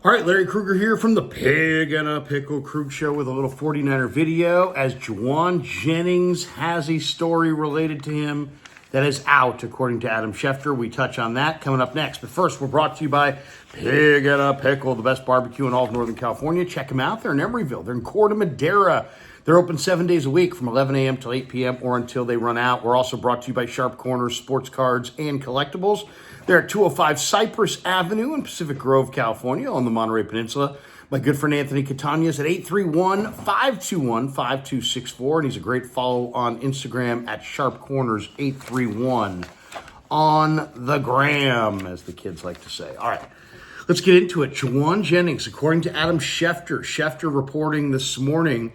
All right, Larry Kruger here from the Pig and a Pickle Krug Show with a little 49er video as Jauan Jennings has a story related to him that is out, according to Adam Schefter. We touch on that coming up next. But first, we're brought to you by Pig and a Pickle, the best barbecue in all of Northern California. Check them out. They're in Emeryville. They're in Corte Madera. They're open 7 days a week from 11 a.m. till 8 p.m. or until they run out. We're also brought to you by Sharp Corners, Sports Cards, and Collectibles. They're at 205 Cypress Avenue in Pacific Grove, California, on the Monterey Peninsula. My good friend Anthony Catania is at 831-521-5264, and he's a great follow on Instagram at Sharp Corners 831 on the gram, as the kids like to say. All right, let's get into it. Jauan Jennings, according to Adam Schefter reporting this morning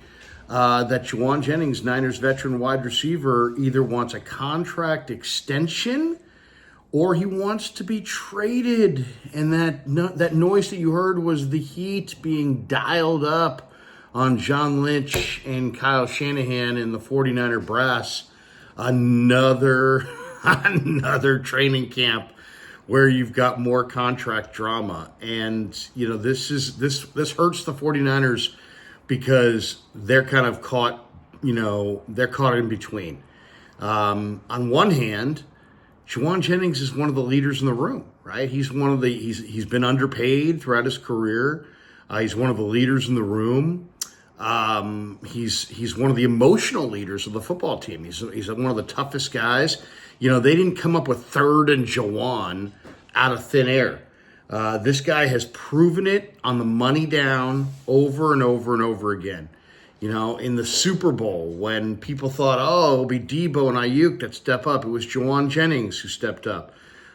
that Jauan Jennings, Niners veteran wide receiver, either wants a contract extension or he wants to be traded. And that noise that you heard was the heat being dialed up on John Lynch and Kyle Shanahan and the 49er brass. Another training camp where you've got more contract drama. And, you know, this hurts the 49ers because they're kind of caught, they're caught in between. On one hand, Jauan Jennings is one of the leaders in the room, right? He's been underpaid throughout his career. He's one of the leaders in the room. He's one of the emotional leaders of the football team. He's one of the toughest guys. You know, they didn't come up with third and Jauan out of thin air. This guy has proven it on the money down over and over and over again. You know, in the Super Bowl, when people thought, it'll be Debo and Aiyuk that step up, it was Jauan Jennings who stepped up.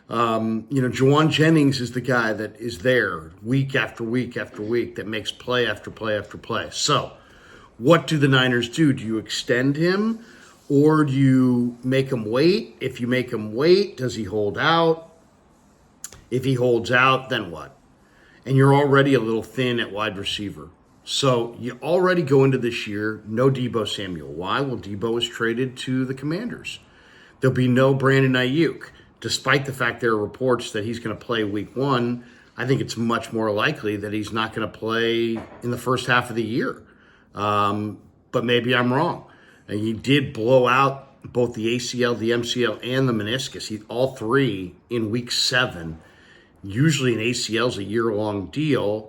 Jauan Jennings is the guy that is there week after week after week that makes play after play after play. So what do the Niners do? Do you extend him or do you make him wait? If you make him wait, does he hold out? If he holds out, then what? And you're already a little thin at wide receiver. So you already go into this year, no Debo Samuel. Why? Well, Debo is traded to the Commanders. There'll be no Brandon Aiyuk. Despite the fact there are reports that he's going to play week one, I think it's much more likely that he's not going to play in the first half of the year. But maybe I'm wrong. And he did blow out both the ACL, the MCL, and the meniscus. All three in week 7. Usually an ACL is a year-long deal.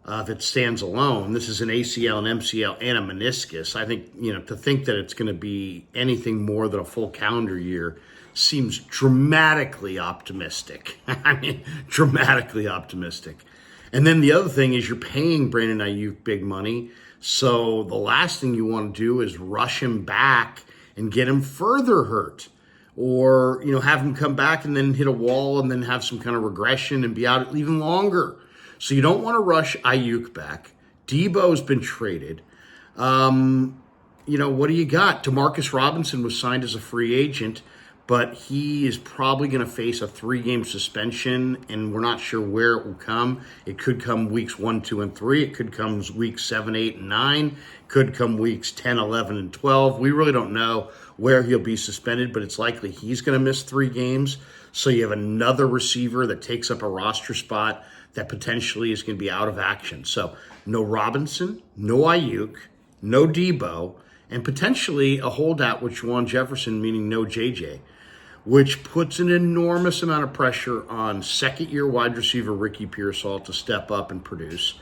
If it stands alone, this is an ACL, an MCL, and a meniscus. I think, to think that it's going to be anything more than a full calendar year seems dramatically optimistic. I mean, dramatically optimistic. And then the other thing is you're paying Brandon Aiyuk big money. So the last thing you want to do is rush him back and get him further hurt. Or, have him come back and then hit a wall and then have some kind of regression and be out even longer. So you don't want to rush Aiyuk back. Debo's been traded. What do you got? Demarcus Robinson was signed as a free agent, but he is probably going to face a 3-game suspension, and we're not sure where it will come. It could come weeks 1, 2, and 3. It could come weeks 7, 8, and 9. It could come weeks 10, 11, and 12. We really don't know where he'll be suspended, but it's likely he's going to miss 3 games. So you have another receiver that takes up a roster spot that potentially is going to be out of action. So no Robinson, no Aiyuk, no Debo, and potentially a holdout with Juwan Jefferson, meaning no JJ, which puts an enormous amount of pressure on second-year wide receiver Ricky Pearsall to step up and produce.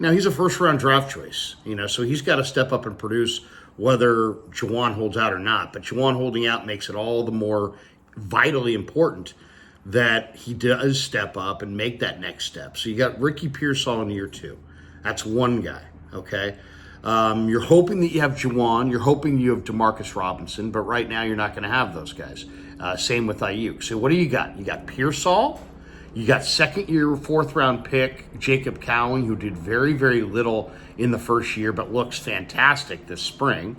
Now, he's a first-round draft choice, so he's got to step up and produce whether Jauan holds out or not. But Jauan holding out makes it all the more vitally important that he does step up and make that next step. So you got Ricky Pearsall in year 2. That's one guy, okay? You're hoping that you have Jauan. You're hoping you have Demarcus Robinson, but right now you're not going to have those guys. Same with Aiyuk. So what do you got? You got Pearsall. You got second-year, 4th-round pick Jacob Cowing, who did very, very little in the first year, but looks fantastic this spring,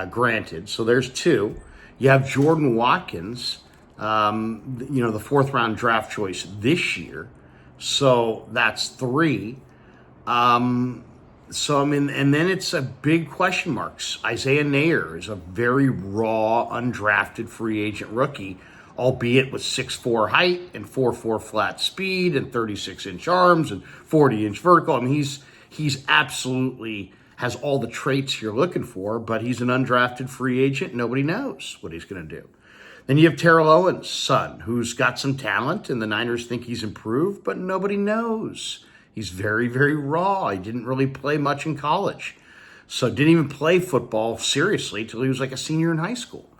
granted. So there's 2. You have Jordan Watkins, the 4th-round draft choice this year. So that's 3. And then it's a big question marks. Isaiah Nair is a very raw, undrafted free agent rookie. albeit with 6'4" height and 4'4" flat speed and 36-inch arms and 40-inch vertical. I mean, he's absolutely has all the traits you're looking for, but he's an undrafted free agent. Nobody knows what he's going to do. Then you have Terrell Owens' son, who's got some talent, and the Niners think he's improved, but nobody knows. He's very, very raw. He didn't really play much in college. So didn't even play football seriously till he was like a senior in high school.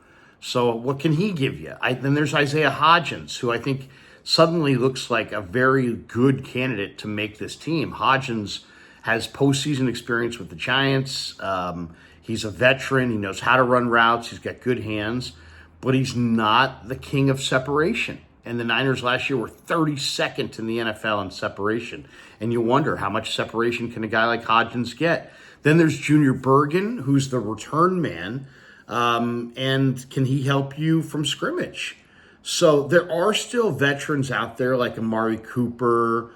So what can he give you? Then there's Isaiah Hodgins, who I think suddenly looks like a very good candidate to make this team. Hodgins has postseason experience with the Giants. He's a veteran. He knows how to run routes. He's got good hands, but he's not the king of separation. And the Niners last year were 32nd in the NFL in separation. And you wonder, how much separation can a guy like Hodgins get? Then there's Junior Bergen, who's the return man. And can he help you from scrimmage? So there are still veterans out there like Amari Cooper,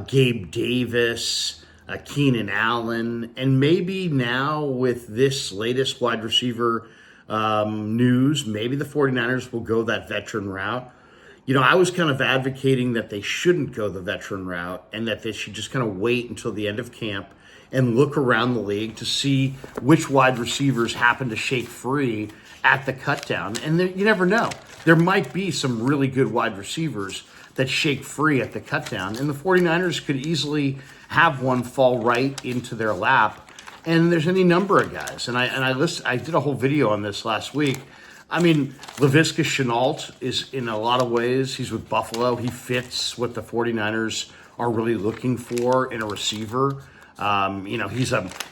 Gabe Davis, Keenan Allen, and maybe now with this latest wide receiver news, maybe the 49ers will go that veteran route. You know, I was kind of advocating that they shouldn't go the veteran route and that they should just kind of wait until the end of camp and look around the league to see which wide receivers happen to shake free at the cutdown. And you never know. There might be some really good wide receivers that shake free at the cutdown, and the 49ers could easily have one fall right into their lap. And there's any number of guys. And I did a whole video on this last week. I mean, Laviska Shenault is, in a lot of ways, he's with Buffalo. He fits what the 49ers are really looking for in a receiver.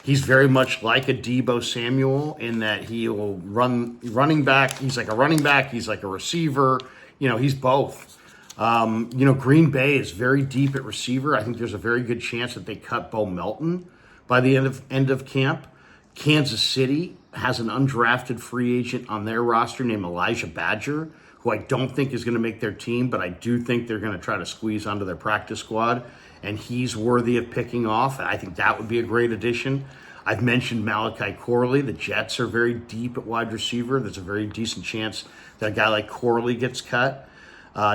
He's very much like a Deebo Samuel in that he will running back. He's like a running back. He's like a receiver. You know, he's both. Green Bay is very deep at receiver. I think there's a very good chance that they cut Bo Melton by the end of camp. Kansas City has an undrafted free agent on their roster named Elijah Badger, who I don't think is going to make their team, but I do think they're going to try to squeeze onto their practice squad, and he's worthy of picking off. And I think that would be a great addition. I've mentioned Malachi Corley. The Jets are very deep at wide receiver. There's a very decent chance that a guy like Corley gets cut.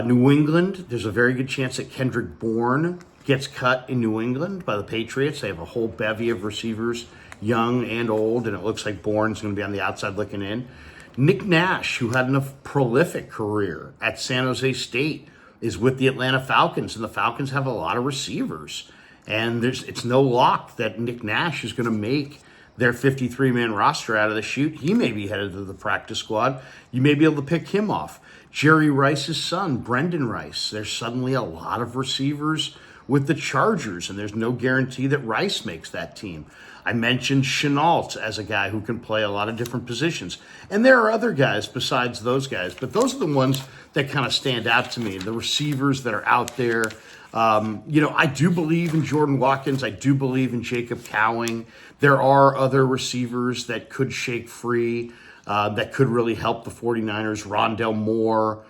New England, there's a very good chance that Kendrick Bourne gets cut in New England by the Patriots. They have a whole bevy of receivers, young and old, and it looks like Bourne's going to be on the outside looking in. Nick Nash, who had a prolific career at San Jose State, is with the Atlanta Falcons, and the Falcons have a lot of receivers. And it's no lock that Nick Nash is going to make their 53-man roster out of the chute. He may be headed to the practice squad. You may be able to pick him off. Jerry Rice's son, Brendan Rice. There's suddenly a lot of receivers with the Chargers, and there's no guarantee that Rice makes that team. I mentioned Shenault as a guy who can play a lot of different positions. And there are other guys besides those guys, but those are the ones that kind of stand out to me, the receivers that are out there. I do believe in Jordan Watkins. I do believe in Jacob Cowing. There are other receivers that could shake free, that could really help the 49ers. Rondell Moore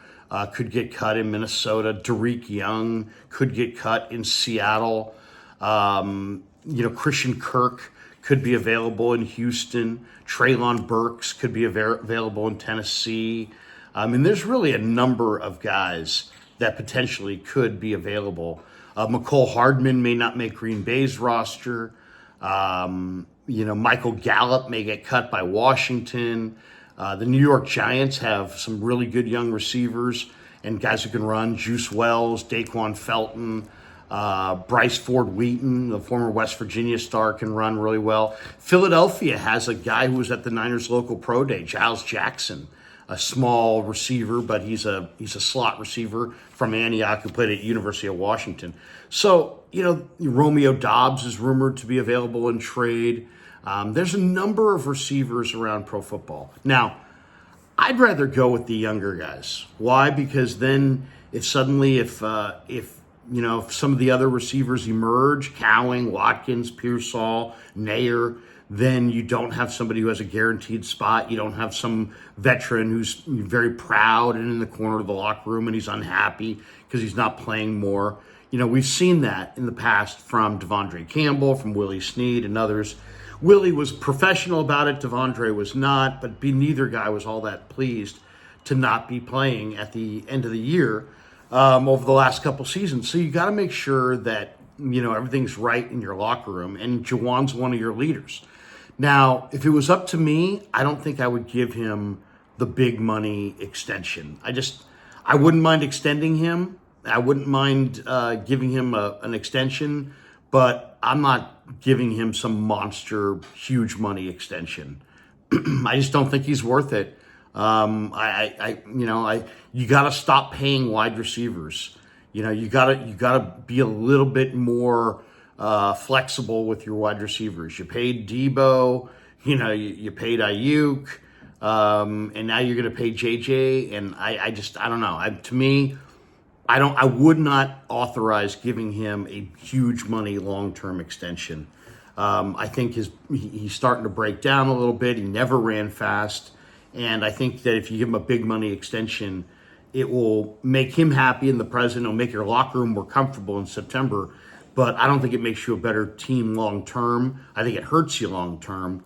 could get cut in Minnesota. Derek Young could get cut in Seattle. Christian Kirk could be available in Houston. Treylon Burks could be available in Tennessee. There's really a number of guys that potentially could be available. McCole Hardman may not make Green Bay's roster. Michael Gallup may get cut by Washington. The New York Giants have some really good young receivers and guys who can run. Juice Wells, Daquan Felton, Bryce Ford Wheaton, the former West Virginia star, can run really well. Philadelphia has a guy who was at the Niners local pro day, Giles Jackson, a small receiver, but he's a slot receiver from Antioch who played at University of Washington. So, Romeo Doubs is rumored to be available in trade. There's a number of receivers around pro football. Now, I'd rather go with the younger guys. Why? Because then if some of the other receivers emerge, Cowing, Watkins, Pearsall, Nair, then you don't have somebody who has a guaranteed spot. You don't have some veteran who's very proud and in the corner of the locker room and he's unhappy because he's not playing more. We've seen that in the past from Devondre Campbell, from Willie Snead and others. Willie was professional about it. Devondre was not, but neither guy was all that pleased to not be playing at the end of the year over the last couple seasons. So you got to make sure that, everything's right in your locker room, and Jauan's one of your leaders. Now, if it was up to me, I don't think I would give him the big money extension. I wouldn't mind extending him. I wouldn't mind giving him an extension, but I'm not giving him some monster, huge money extension. I just don't think he's worth it. You got to stop paying wide receivers. You got to be a little bit more flexible with your wide receivers. You paid Debo, you paid Aiyuk, and now you're going to pay JJ. And I don't know. To me, I would not authorize giving him a huge money long-term extension. I think he's starting to break down a little bit. He never ran fast. And I think that if you give him a big money extension, it will make him happy in the present. It'll make your locker room more comfortable in September. But I don't think it makes you a better team long-term. I think it hurts you long-term.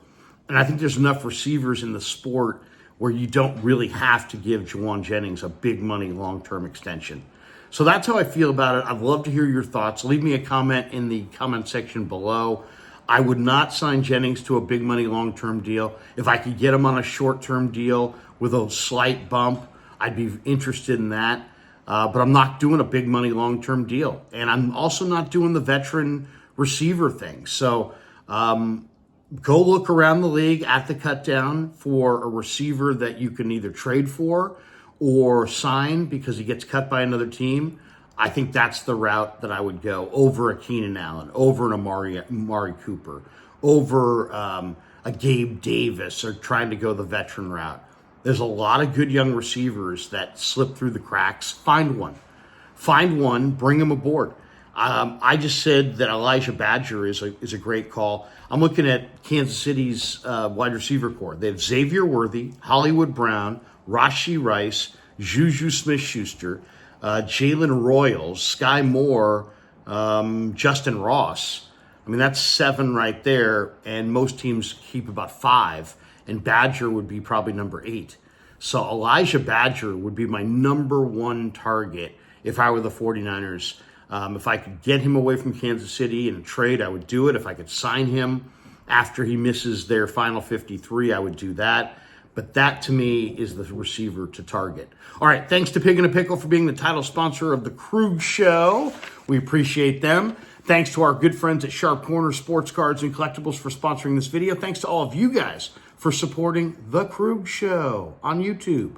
And I think there's enough receivers in the sport where you don't really have to give Jauan Jennings a big money long-term extension. So that's how I feel about it. I'd love to hear your thoughts. Leave me a comment in the comment section below. I would not sign Jennings to a big money long-term deal. If I could get him on a short-term deal with a slight bump, I'd be interested in that. But I'm not doing a big money long-term deal. And I'm also not doing the veteran receiver thing. So go look around the league at the cut down for a receiver that you can either trade for or sign because he gets cut by another team. I think that's the route that I would go over a Keenan Allen, over an Amari Cooper, over a Gabe Davis, or trying to go the veteran route. There's a lot of good young receivers that slip through the cracks. Find one, bring him aboard. I just said that Elijah Badger is a great call. I'm looking at Kansas City's wide receiver core. They have Xavier Worthy, Hollywood Brown, Rashee Rice, Juju Smith-Schuster, Jalen Royals, Sky Moore, Justin Ross. I mean, that's 7 right there, and most teams keep about 5, and Badger would be probably number 8. So Elijah Badger would be my number 1 target if I were the 49ers. If I could get him away from Kansas City in a trade, I would do it. If I could sign him after he misses their final 53, I would do that. But that, to me, is the receiver to target. All right, thanks to Pig and a Pickle for being the title sponsor of the Krueg Show. We appreciate them. Thanks to our good friends at Sharp Corner Sports Cards and Collectibles for sponsoring this video. Thanks to all of you guys for supporting the Krueg Show on YouTube.